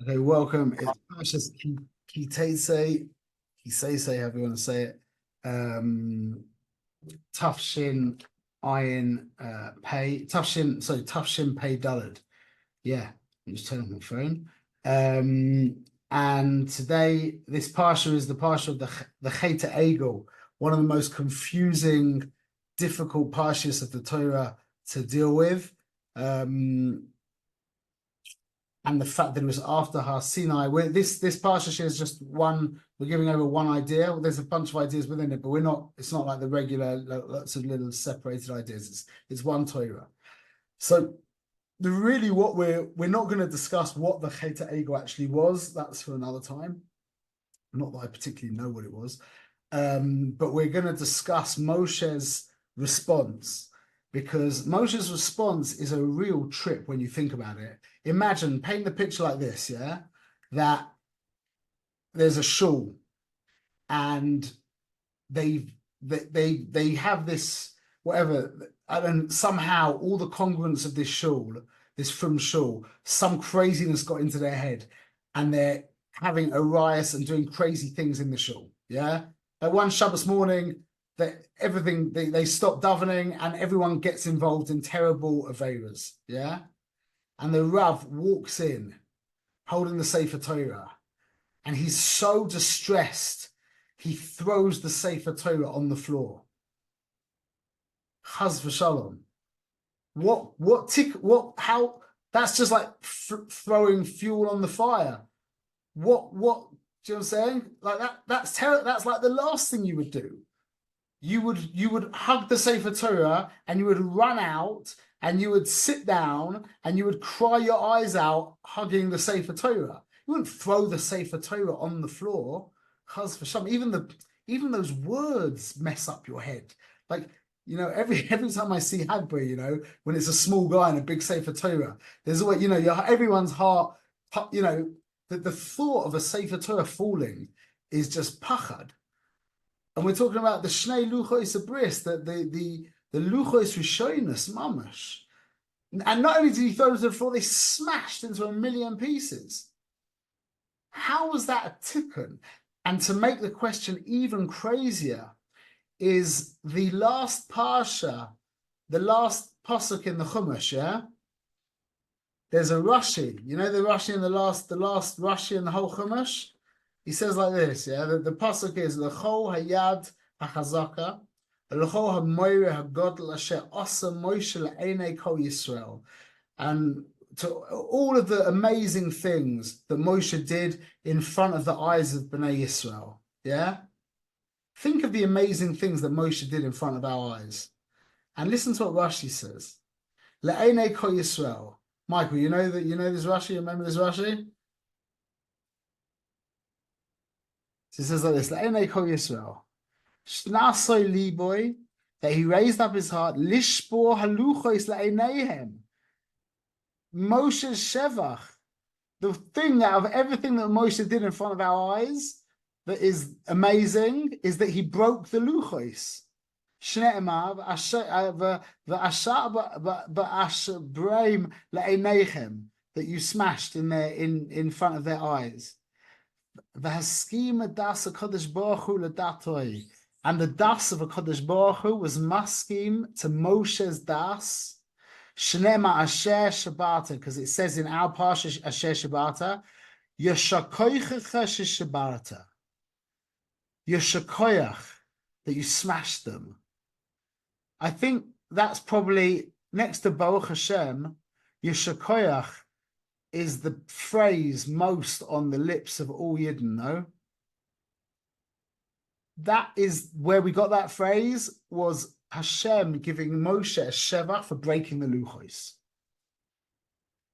Okay, welcome. It's Parshas Kitese, Kisese, however you want to say it. Tufshin Iron Pay, Tufshin Pay Dullard. Yeah, I'm just turning on my phone. And today, this Parsha is the Parsha of the Cheta Egel, one of the most confusing, difficult Parshas of the Torah to deal with. And the fact that it was after Har Sinai. This parsha is just one. We're giving over one idea. Well, there's a bunch of ideas within it, but we're not. It's not like the regular lots of little separated ideas. It's one Torah. So really, what we're not going to discuss what the Cheta Egel actually was. That's for another time. Not that I particularly know what it was, but we're going to discuss Moshe's response. Because Moshe's response is a real trip when you think about it. Imagine, paint the picture like this, yeah? That there's a shul and they have this, whatever, and somehow all the congruence of this shul, this from shul, some craziness got into their head and they're having a riot and doing crazy things in the shul, yeah? At one Shabbos morning, that everything they stop davening and everyone gets involved in terrible averas, yeah. And the Rav walks in, holding the Sefer Torah, and he's so distressed he throws the Sefer Torah on the floor. Chaz v'shalom. How? That's just like throwing fuel on the fire. What? Do you know what I'm saying? Like that. That's terrible. That's like the last thing you would do. You would hug the Sefer Torah and you would run out and you would sit down and you would cry your eyes out hugging the Sefer Torah. You wouldn't throw the Sefer Torah on the floor. Chaz v'shalom. Even those words mess up your head. Like, every time I see Hagbah, when it's a small guy in a big Sefer Torah, there's always, everyone's heart, the thought of a Sefer Torah falling is just pachad. And we're talking about the Shnei Luchos Abris, the Luchos Rishonos, mamash. And not only did he throw them to the floor, they smashed into a million pieces. How was that a tikkun? And to make the question even crazier is the last parsha, the last pasuk in the Chumash, yeah? There's a Rashi. You know the Rashi in the last Rashi in the whole Chumash? He says like this, yeah. The pasuk is L'chol hayad hachazaka, L'chol hamoire hagodl asher asa Moshe le'enei kol Yisrael, and to all of the amazing things that Moshe did in front of the eyes of Bnei Yisrael. Yeah, think of the amazing things that Moshe did in front of our eyes, and listen to what Rashi says. Le'enei kol Yisrael. Michael, you know this Rashi. You remember this Rashi? So it says like this: Le'enei kol Yisrael, Shnasoi liboy, that he raised up his heart, lishbor haluchos le'eneihem. Moshe's shevach, the thing out of everything that Moshe did in front of our eyes that is amazing is that he broke the luchos. Shne'emar v'ashabraim le'eneihem, that you smashed in front of their eyes. V'haskim das HaKadosh Baruch Hu l'datoi, and the das of HaKadosh Baruch Hu was maskim to Moshe's das. Shnema Asher Shabata, because it says in our parsha Asher Shabata, Yeshakoychecha Shabata, Yeshakoyach, that you smashed them. I think that's probably next to Baruch Hashem. Yeshakoyach is the phrase most on the lips of all Yidden, no? That is where we got that phrase, was Hashem giving Moshe a shevach for breaking the luchos.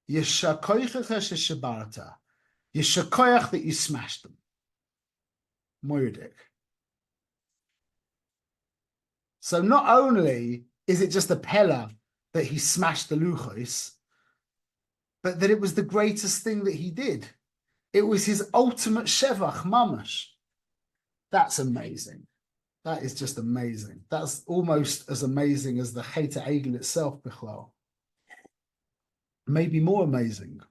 Yeshakoychecha sheshabarta, Yeshakoyach, that you smashed them. Moedik. So not only is it just a pella that he smashed the luchos, but that it was the greatest thing that he did. It was his ultimate shevach mamash. That's amazing. That is just amazing. That's almost as amazing as the Cheta Egel itself, Bichlal. Maybe more amazing.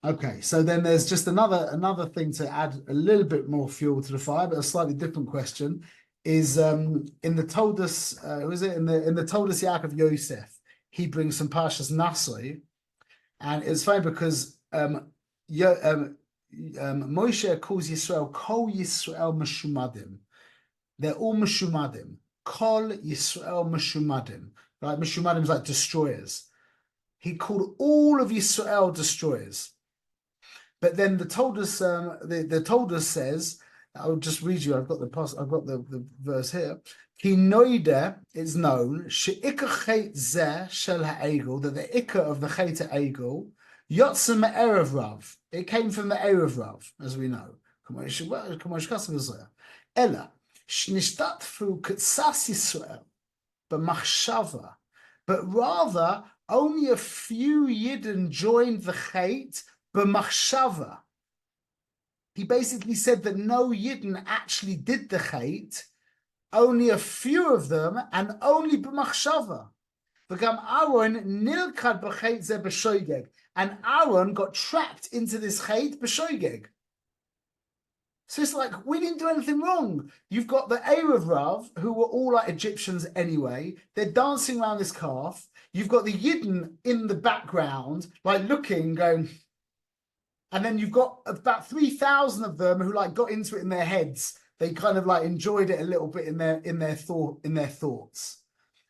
Okay, so then there's just another thing to add a little bit more fuel to the fire, but a slightly different question is in the Toldus, who is it in the Toldus Yaakov Yosef, he brings some Parshas Nasoi, and it's funny because Moshe calls Yisrael Kol Yisrael Meshumadim. They're all Meshumadim. Kol Yisrael Meshumadim. Right, Meshumadim is like destroyers. He called all of Yisrael destroyers. But then the Toldus says, I'll just read you. I've got the verse here. Ki noida is known she'ikar chet zeh shel ha'egel, that the ikar of the chet ha'egel yotzim erev rav. It came from the erev rav, as we know. Ella shnishtatfu k'tzas Yisrael b'machshava, but rather only a few Yidden joined the chet b'machshava. He basically said that no Yidden actually did the chet, only a few of them, and only b'machshava. V'gam Aaron nilkad b'chet ze b'shoigeg, and Aaron got trapped into this chet b'shoigeg. So it's like, we didn't do anything wrong. You've got the Erev Rav, who were all like Egyptians anyway. They're dancing around this calf. You've got the Yidden in the background, like looking, going. And then you've got about 3,000 of them who like got into it in their heads. They kind of like enjoyed it a little bit in their thoughts.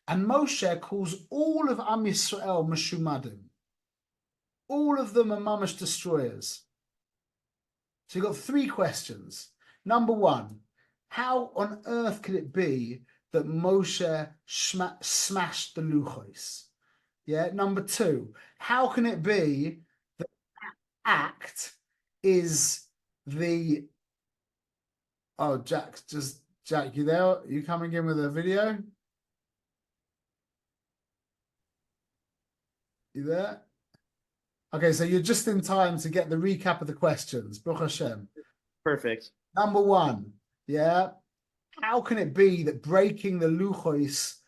And Moshe calls all of Am Yisrael Meshumadim. All of them are mamash destroyers. So you've got three questions. Number one, how on earth could it be that Moshe smashed the Luchos? Yeah. Number two, how can it be that act is the... Oh, Jack, you there? Are you coming in with a video? You there? Okay, so you're just in time to get the recap of the questions. Baruch Hashem. Perfect. Number one, yeah. How can it be that breaking the Luchos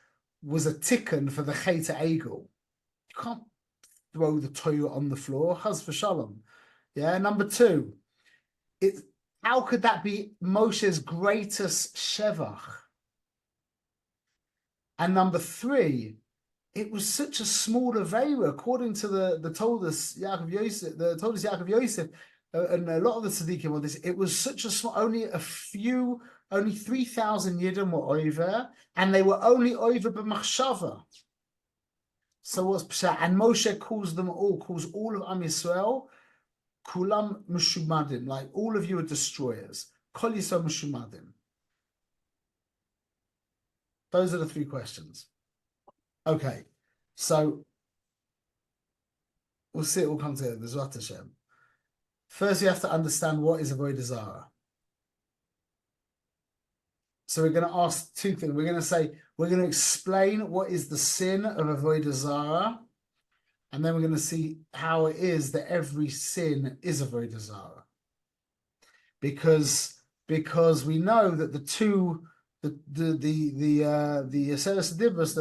was a tikkun for the Chet Egel? You can't throw the Torah on the floor. Chas v'shalom. Yeah. Number two, how could that be Moshe's greatest shevach? And number three, it was such a small avera, according to the Toldus Yaakov Yosef, and a lot of the tzaddikim on this. It was such a small, only 3,000 Yidden were over, and they were only over b'machshava. So what's pshat? And Moshe calls all of Am Yisrael, kulam meshumadim, like all of you are destroyers. Kol Yisrael meshumadim. Those are the three questions. Okay, so we'll see it all come together. B'ezrat Hashem. First, you have to understand what is Avodah Zarah. So we're going to ask two things. We're going to explain what is the sin of Avodah Zarah, and then we're going to see how it is that every sin is Avodah Zarah. Because we know that the two Aseres Dibros,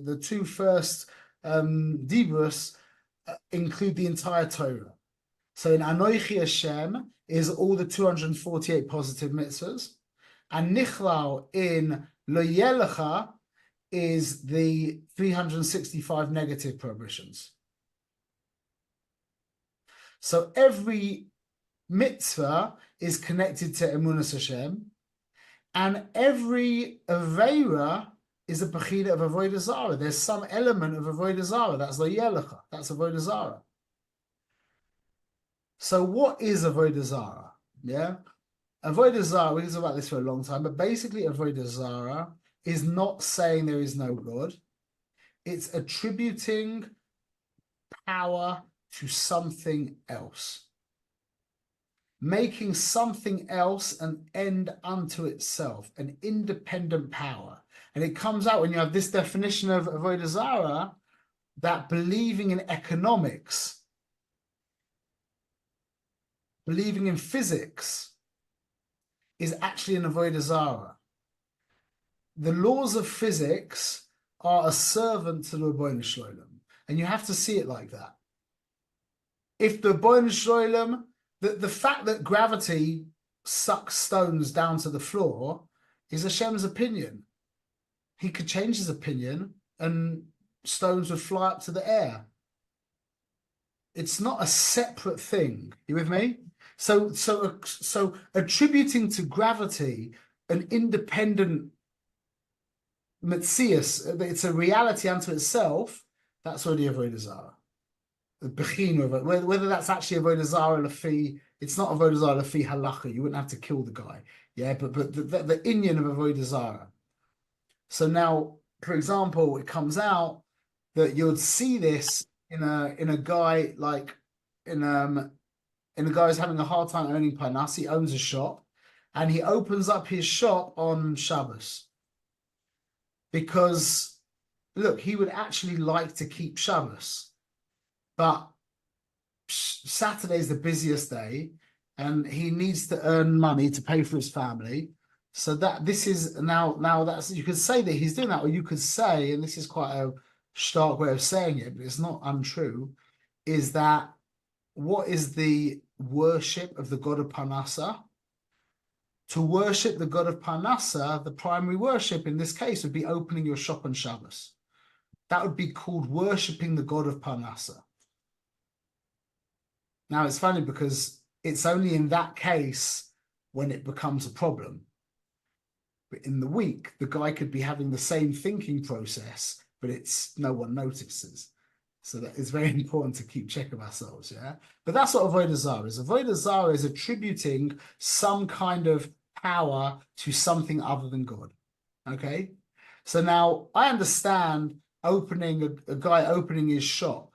the two first Dibros include the entire Torah. So in Anoichi Hashem is all the 248 positive mitzvahs, and Nichlal in Lo Yelecha is the 365 negative prohibitions. So every mitzvah is connected to Emunas Hashem, and every Aveira is a Bechida of Avodah Zarah. There's some element of Avodah Zarah. That's Lo Yelecha. That's Avodah Zarah. So what is Avodah Zarah? Yeah? Avodah Zarah, we can talk about this for a long time, but basically Avodah Zarah is not saying there is no God. It's attributing power to something else. Making something else an end unto itself, an independent power. And it comes out when you have this definition of Avodah Zarah, that believing in economics, believing in physics, is actually an Avodah Zarah. The laws of physics are a servant to the Ribono Shel Olam, and you have to see it like that. if the Boin Shalom, the fact that gravity sucks stones down to the floor is Hashem's opinion. He could change his opinion and stones would fly up to the air. It's not a separate thing. You with me? So attributing to gravity an independent metzius, it's a reality unto itself. That's already avodah zarah. The bechina of it, whether that's actually avodah zarah lefi, it's not avodah zarah lefi halacha. You wouldn't have to kill the guy, yeah. But the inyan of avodah zarah. So now, for example, it comes out that you'd see this in a guy like in a guy who's having a hard time earning parnas. He owns a shop, and he opens up his shop on Shabbos because, look, he would actually like to keep Shabbos, but Saturday's the busiest day, and he needs to earn money to pay for his family. So that this is now that's, you could say that he's doing that, or you could say, and this is quite a stark way of saying it, but it's not untrue, is that what is the worship of the god of Parnassa? To worship the god of Parnassa, the primary worship in this case would be opening your shop on Shabbos. That would be called worshiping the god of Parnassa. Now it's funny because it's only in that case when it becomes a problem. But in the week, the guy could be having the same thinking process, but it's no one notices. So that is very important to keep check of ourselves, yeah? But that's what avodah zarah is. Avodah zarah is attributing some kind of power to something other than God, okay? So now I understand opening a guy opening his shop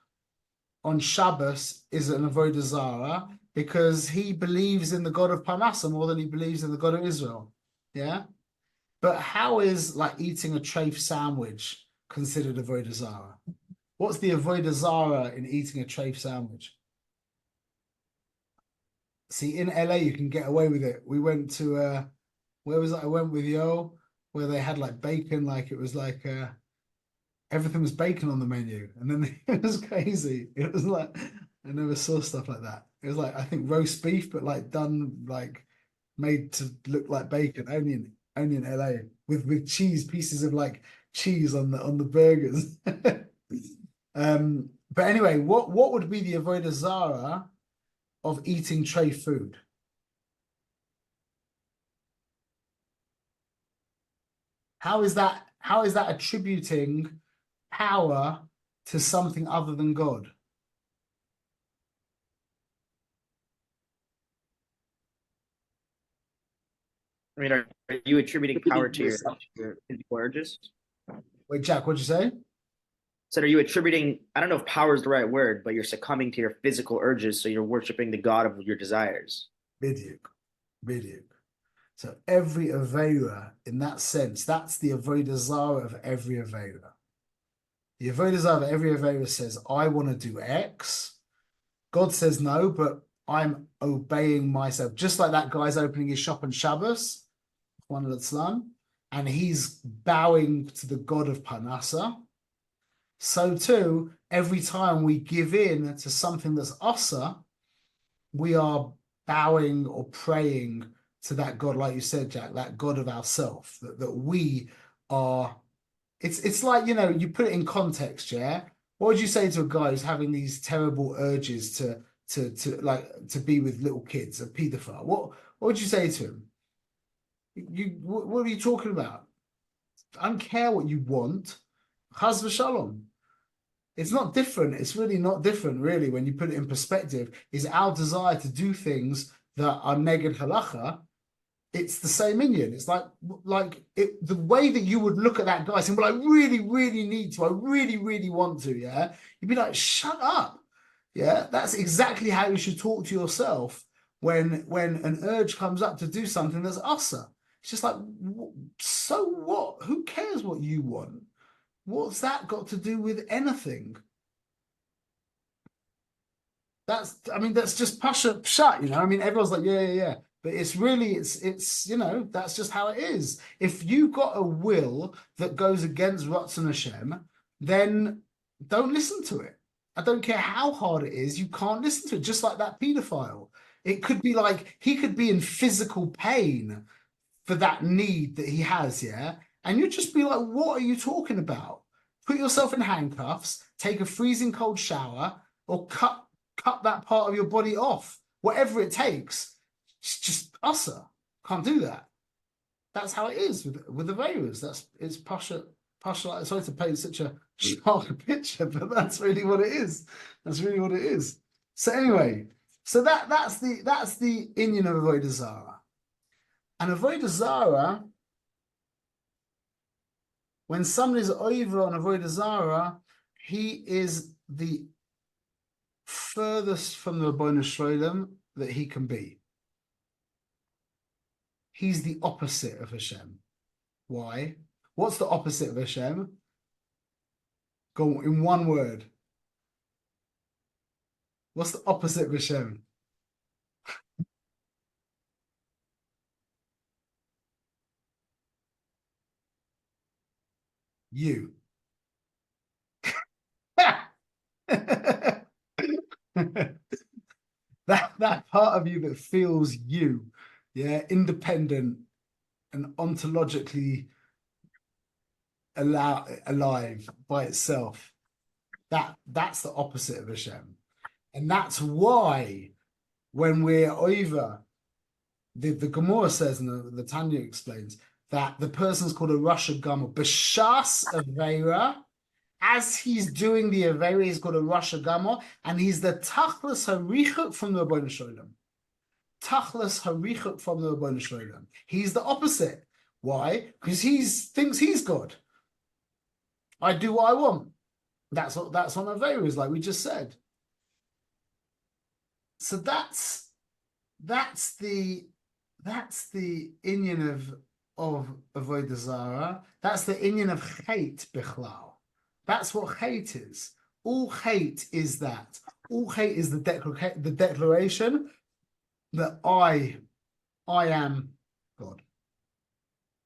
on Shabbos is an avodah zarah because he believes in the God of Parnassa more than he believes in the God of Israel, yeah? But how is like eating a treif sandwich considered avodah zarah? What's the avodah zarah in eating a treif sandwich? See, in LA you can get away with it. We went to where was it? I went with Yo, where they had like bacon, like it was like everything was bacon on the menu, and then it was crazy. It was like I never saw stuff like that. It was like I think roast beef, but like done like made to look like bacon, only in LA with cheese, pieces of like cheese on the burgers. But anyway, what would be the avodah zarah of eating treif food? How is that attributing power to something other than God? I mean, are you attributing power to your physical urges? Wait, Jack, what'd you say? So are you attributing, I don't know if power is the right word, but you're succumbing to your physical urges, so you're worshiping the God of your desires. Bidyuk, bidyuk. So every avera, in that sense, that's the avodah zarah of every avera. The avodah zarah of every avera says, I want to do X. God says no, but I'm obeying myself. Just like that guy's opening his shop on Shabbos, and he's bowing to the God of Parnassa. So too, every time we give in to something that's asa, we are bowing or praying to that God, like you said, Jack, that God of ourself, that we are. It's like, you know, you put it in context, yeah. What would you say to a guy who's having these terrible urges to be with little kids, a paedophile? What would you say to him? What are you talking about? I don't care what you want. Chas v'shalom. It's not different. It's really not different, really, when you put it in perspective. Is our desire to do things that are neged halacha? It's the same inyan. It's like the way that you would look at that guy saying, "Well, I really, really need to. I really, really want to." Yeah, you'd be like, "Shut up." Yeah, that's exactly how you should talk to yourself when an urge comes up to do something that's asa. It's just like, so what? Who cares what you want? What's that got to do with anything? That's just pasha pshat, you know. I mean, everyone's like, yeah. But it's really, it's you know, that's just how it is. If you've got a will that goes against Ratzon Hashem, then don't listen to it. I don't care how hard it is, you can't listen to it, just like that pedophile. It could be like he could be in physical pain for that need that he has, yeah? And you'd just be like, what are you talking about? Put yourself in handcuffs, take a freezing cold shower, or cut that part of your body off. Whatever it takes. It's just usser. Can't do that. That's how it is with the Vedas. It's Pasha. Sorry to paint such a stark picture, but that's really what it is. That's really what it is. So anyway, so that's the Indian of Avodah Zarah. And Avodah Zarah, when someone is over on Avodah Zarah, he is the furthest from the Rabbanu Shalom that he can be. He's the opposite of Hashem. Why? What's the opposite of Hashem? Go in one word. What's the opposite of Hashem? You. that part of you that feels you, yeah, independent and ontologically alive by itself. That's the opposite of Hashem. And that's why when we're over, the Gemara says, and the Tanya explains, that the person's called a Rosh Hashanah, B'shas Aveira, as he's doing the Aveira, he's called a Rosh Hashanah, and he's the Tachlis Harichut from the Rabbanu Shalom. Tachlis Harichut from the Rabbanu Shalom. He's the opposite. Why? Because he thinks he's God. I do what I want. That's what Aveira is, like we just said. So that's the Inyan of Avodah Zarah. That's the Inyan of Chait Bichlal. That's what Chait is. All Chait is that. All Chait is the declaration that I am God,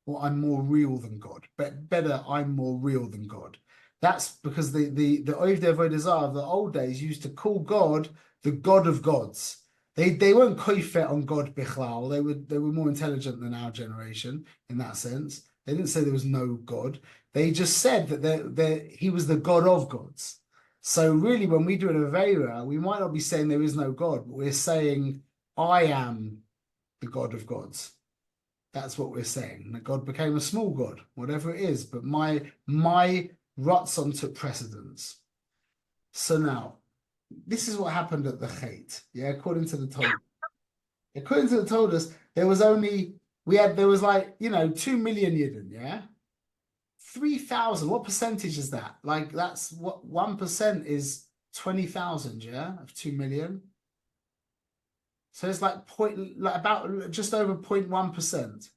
or I'm more real than God. But better, I'm more real than God. That's because the Ovdei Avodah Zarah of the old days used to call God the God of gods. They weren't koifet on God bichlal. They were more intelligent than our generation in that sense. They didn't say there was no God. They just said that he was the God of gods. So really, when we do an Aveira, we might not be saying there is no God, but we're saying I am the God of gods. That's what we're saying. That God became a small God, whatever it is. But my Ratzon took precedence. So now, this is what happened at the Chait. Yeah, according to the Torah. According to the Torah, there was 2 million Yidden, yeah? 3,000, what percentage is that? Like, that's what 1% is 20,000, yeah, of 2 million. So it's like about just over 0.1%.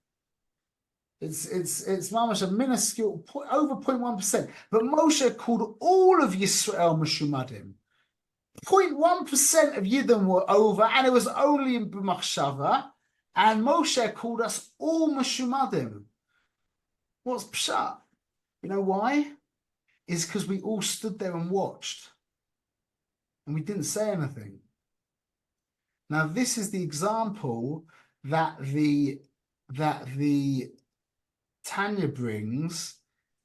It's mamash a minuscule over 0.1%. But Moshe called all of Yisrael Meshumadim. 0.1% of Yidden were over, and it was only in B'machshava, and Moshe called us all Meshumadim. What's pshat? You know why? It's because we all stood there and watched, and we didn't say anything. Now, this is the example that the Tanya brings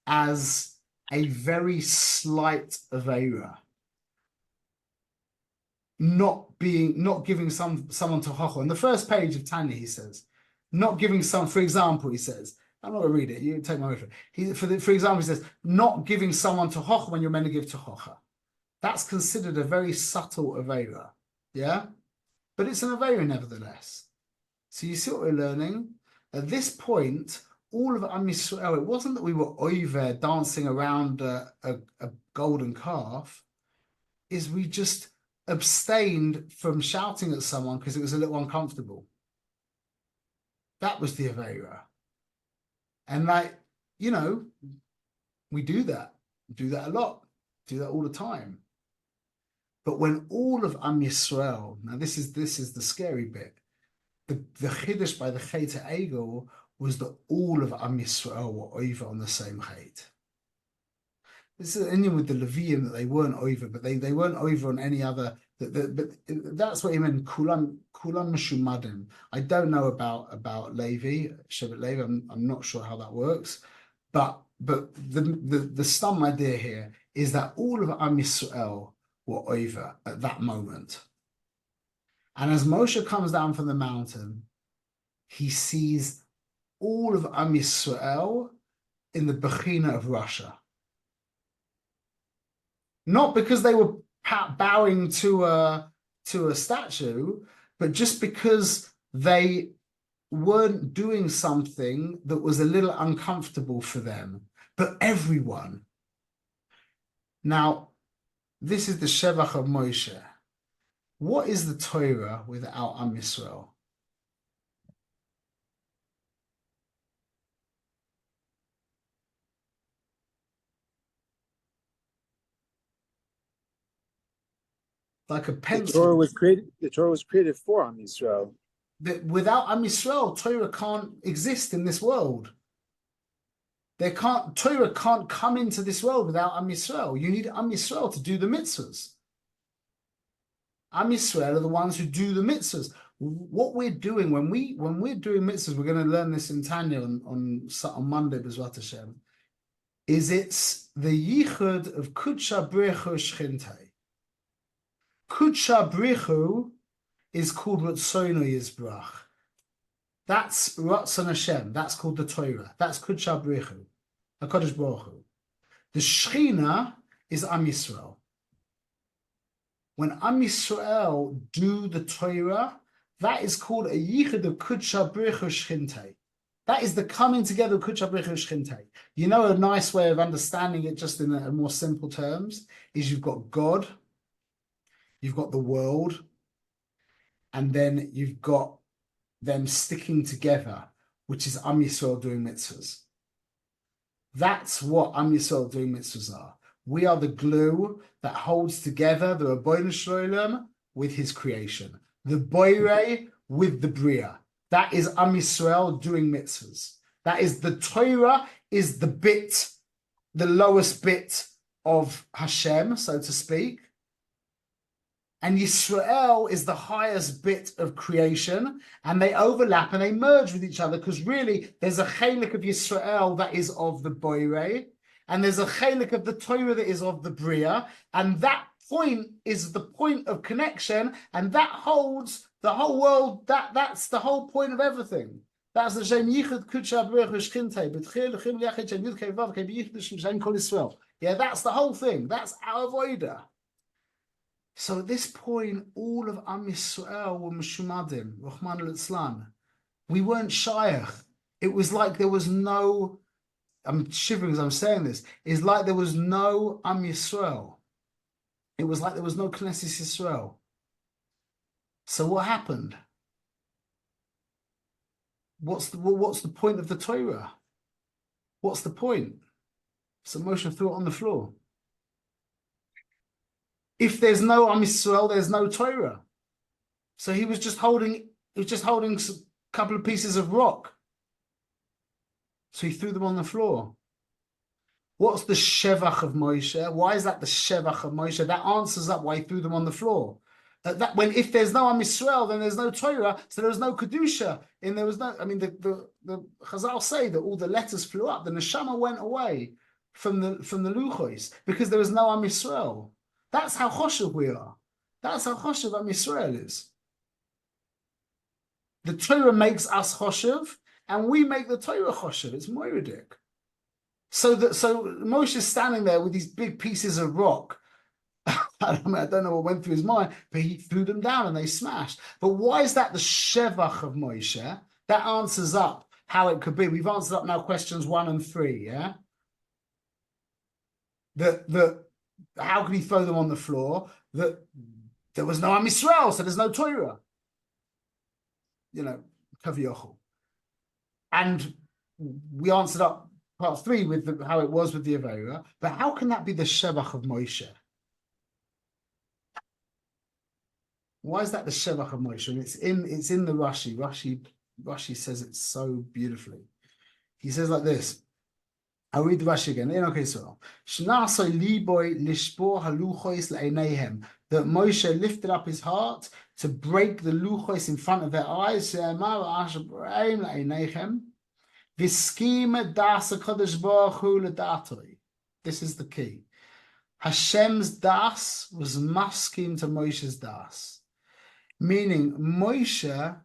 as a very slight Aveira. Not giving someone to hocho. On the first page of Tanya, he says, not giving for example, he says, I'm not going to read it, you take my word for it. For example, he says, not giving someone to hocho when you're meant to give to hocha. That's considered a very subtle Aveira. Yeah? But it's an Aveira nevertheless. So you see what we're learning? At this point, all of Am Yisrael, it wasn't that we were over dancing around a golden calf, is we just abstained from shouting at someone because it was a little uncomfortable. That was the Aveira. And we do that. We do that a lot. Do that all the time. But when all of Am Yisrael, now this is the scary bit. The Chiddush by the Chet Egel was that all of Am Yisrael were over on the same Chet. This is an Indian with the Levium that they weren't over, but they weren't over on any other. But that's what he meant. Kulan Meshumadim. I don't know about Levi, Shevet Levi. I'm not sure how that works, but the stum idea here is that all of Am Yisrael were over at that moment. And as Moshe comes down from the mountain, he sees all of Am Yisrael in the Bechina of Russia. Not because they were bowing to a statue, but just because they weren't doing something that was a little uncomfortable for them. But everyone. Now, this is the Shevach of Moshe. What is the Torah without Am Yisrael? Like a pencil. The Torah was created for Am Yisrael. That without Am Yisrael, Torah can't exist in this world. Torah can't come into this world without Am Yisrael. You need Am Yisrael to do the mitzvahs. Am Yisrael are the ones who do the mitzvahs. What we're doing when we're doing mitzvahs, we're going to learn this in Tanya on Monday, B'ezrat Hashem, is it's the yichud of Kudsha Brichu Shchintei. Kudsha Brichu is called Ratzonu Yizbrach. That's Ratzon Hashem. That's called the Torah. That's Kudsha Brichu, HaKadosh Baruch Hu. The Shechina is Am Yisrael. When Am Yisrael do the Torah, that is called a yichud of Kudsha Brichu Shchintei. That is the coming together of Kudsha Brichu Shchintei. You know, a nice way of understanding it, just in a more simple terms, is you've got God, you've got the world, and then you've got them sticking together, which is Am Yisrael doing mitzvahs. That's what Am Yisrael doing mitzvahs are. We are the glue that holds together the Rabbeinu Shalom with his creation, the Boirei with the Bria. That is Am Yisrael doing mitzvahs. That is the Torah is the bit, the lowest bit of Hashem, so to speak. And Yisrael is the highest bit of creation, and they overlap and they merge with each other, because really there's a chelik of Yisrael that is of the Boirei, and there's a chelik of the Torah that is of the Bria, and that point is the point of connection, and that holds the whole world. That's the whole point of everything. That's the Shem Yichud Kudsha Brichu Shchintei B'tchil L'chim L'yachid Shem Yud Kei Vav Kei B'yichud Shem Kol Yisrael. Yeah, that's the whole thing. That's our avodah. So at this point, all of Am Yisrael were Meshumadim, Rahman al-Itzlan. We weren't Shayach. It was like there was no, I'm shivering as I'm saying this, it's like there was no Am Yisrael. It was like there was no Knesset Yisrael. So what happened? What's the point of the Torah? What's the point? So Moshe threw it on the floor. If there's no Am Yisrael, there's no Torah. So he was just holding a couple of pieces of rock. So he threw them on the floor. What's the Shevach of Moshe? Why is that the Shevach of Moshe? That answers up why he threw them on the floor. If there's no Am Yisrael, then there's no Torah, so there was no Kedusha. And there was no, I mean, the Chazal say that all the letters flew up, the Neshama went away from the Luchos, because there was no Am Yisrael. That's how choshev we are. That's how choshev Am Yisrael is. The Torah makes us choshev, and we make the Torah choshev. It's moiridik. So Moshe is standing there with these big pieces of rock. I don't know what went through his mind, but he threw them down and they smashed. But why is that the Shevach of Moshe? That answers up how it could be. We've answered up now questions 1 and 3, yeah? How could he throw them on the floor? That there was no Am Yisrael, so there's no Torah. You know, Kaviyachol. And we answered up part 3 with how it was with the Avera. But how can that be the Shevach of Moshe? Why is that the Shevach of Moshe? And it's in the Rashi. Rashi says it so beautifully. He says like this. I'll read the Rashi again. Okay, so Shnasoi liboy lishbor haluchois le'eneihem. That Moshe lifted up his heart to break the luchos in front of their eyes. She'emar ashabraim le'eneihem. V'skim das HaKadosh Baruch Hu ledatoi. This is the key. Hashem's das was maskim to Moshe's das. Meaning Moshe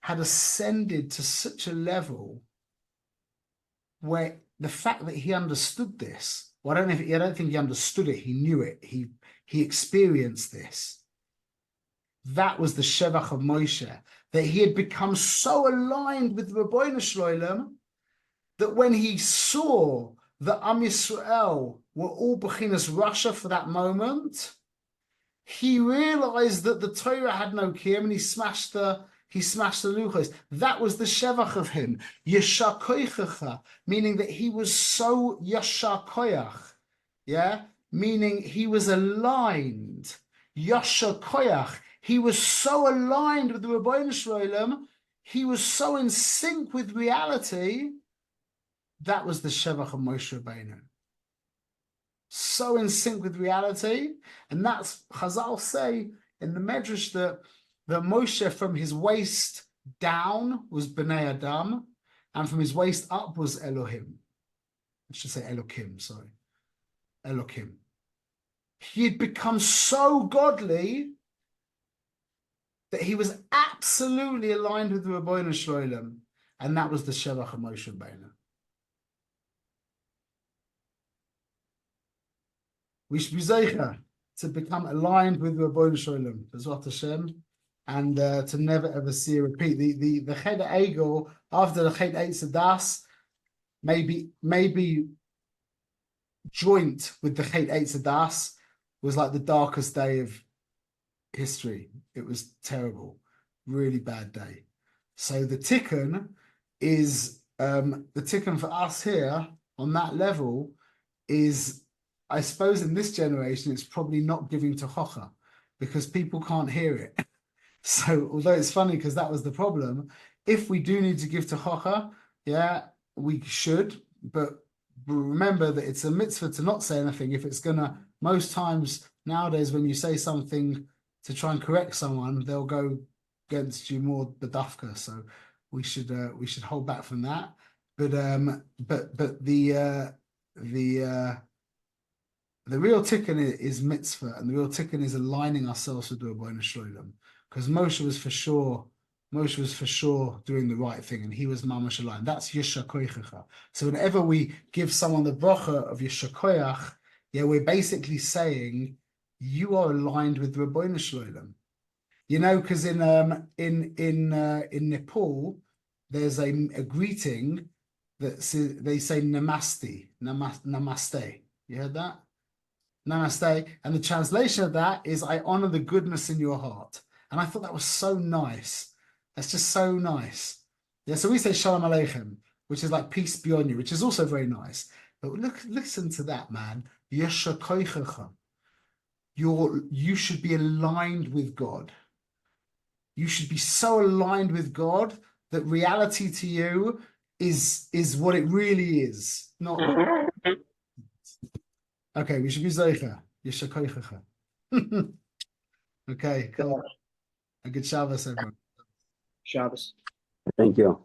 had ascended to such a level where the fact that he understood this, well, I don't think he understood it, he knew it, he experienced this. That was the Shevach of Moshe, that he had become so aligned with Rabbeinu Shloilem that when he saw that Am Yisrael were all Bechinas Russia for that moment, he realized that the Torah had no kiyum and he smashed the luchos. That was the shevach of him. Yeshar koichacha, meaning that he was so yashar koyach. Yeah? Meaning he was aligned. Yashar koyach. He was so aligned with the Rebbeinu Shloilem. He was so in sync with reality. That was the shevach of Moshe Rabbeinu. So in sync with reality, and that's Chazal say in the Medrash that Moshe from his waist down was Bnei Adam, and from his waist up was Elohim. I should say Elokim, sorry. Elokim. He had become so godly that he was absolutely aligned with the Rebbeinu Shloilem, and that was the Shevach of Moshe Rabbeinu. We should be zeicha to become aligned with Rebbeinu Shloilem, B'ezrat Hashem, and to never ever see a repeat. The Ched Egel after the Ched Eitz Das maybe joint with the Ched Eitz Das was like the darkest day of history. It was terrible, really bad day. So the tikkun is the tikkun for us here on that level is, I suppose in this generation, it's probably not giving to Chocha because people can't hear it. So although it's funny because that was the problem, if we do need to give to Chocha, yeah, we should, but remember that it's a mitzvah to not say anything. If it's gonna, most times nowadays when you say something to try and correct someone, they'll go against you more bedafka. So we should hold back from that. But the real tikkun is mitzvah, and the real tikkun is aligning ourselves with the Rebbeinu Shloilem. Because Moshe was for sure doing the right thing, and he was mamash aligned. That's Yeshar Koichacha. So whenever we give someone the bracha of Yeshar Koyach, yeah, we're basically saying you are aligned with the Rebbeinu Shloilem. You know, because in Nepal there's a greeting that they say namaste. You heard that? Namaste. And the translation of that is, I honor the goodness in your heart. And I thought that was so nice. That's just so nice. Yeah, so we say Shalom Aleichem, which is like peace be on you, which is also very nice. But listen to that, man. Yeshar Koichacha. You should be aligned with God. You should be so aligned with God that reality to you is what it really is. Not okay, we should be Zeicha. Yeshar Koichacha. Okay, cool. A good Shabbos, everyone. Shabbos. Thank you.